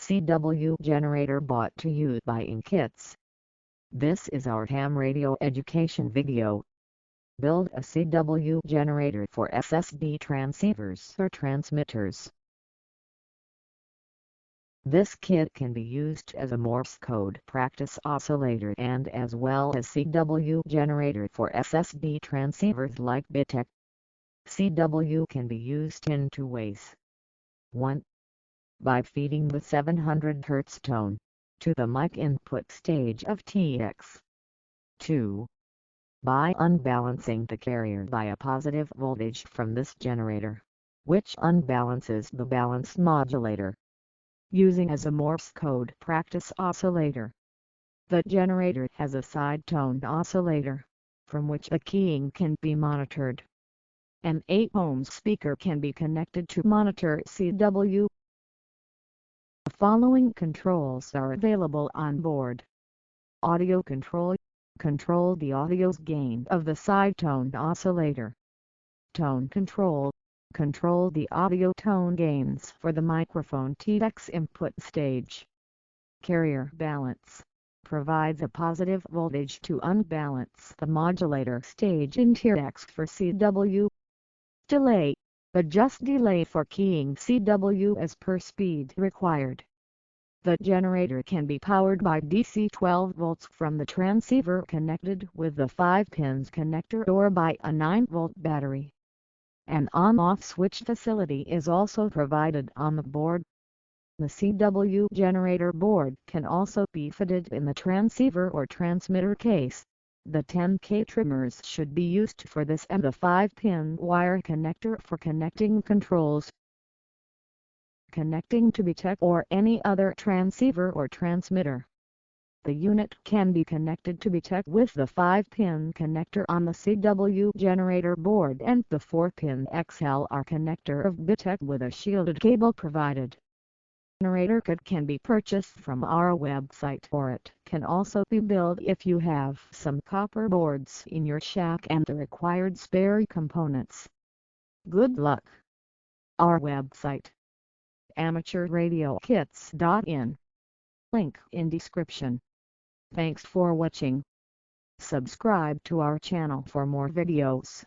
CW generator bought to you by Inkits. This is our ham radio education video. Build a CW generator for SSB transceivers or transmitters. This kit can be used as a Morse code practice oscillator and as well as CW generator for SSB transceivers like BitEC. CW can be used in two ways. 1. By feeding the 700 Hz tone to the mic input stage of TX. 2. By unbalancing the carrier by a positive voltage from this generator, which unbalances the balance modulator. Using as a Morse code practice oscillator. The generator has a side-tone oscillator, from which a keying can be monitored. An 8-ohm speaker can be connected to monitor CW. The following controls are available on board. Audio control. Control the audio's gain of the side-tone oscillator. Tone control. Control the audio tone gains for the microphone TX input stage. Carrier balance. Provides a positive voltage to unbalance the modulator stage in TX for CW. Delay. Adjust delay for keying CW as per speed required. The generator can be powered by DC 12 volts from the transceiver connected with the 5-pin connector or by a 9-volt battery. An on-off switch facility is also provided on the board. The CW generator board can also be fitted in the transceiver or transmitter case. The 10K trimmers should be used for this and the 5-pin wire connector for connecting controls. Connecting to BitEC or any other transceiver or transmitter. The unit can be connected to BitEC with the 5-pin connector on the CW generator board and the 4-pin XLR connector of BitEC with a shielded cable provided. Generator kit can be purchased from our website or it can also be built if you have some copper boards in your shack and the required spare components. Good luck! Our website: amateurradiokits.in. Link in description. Thanks for watching. Subscribe to our channel for more videos.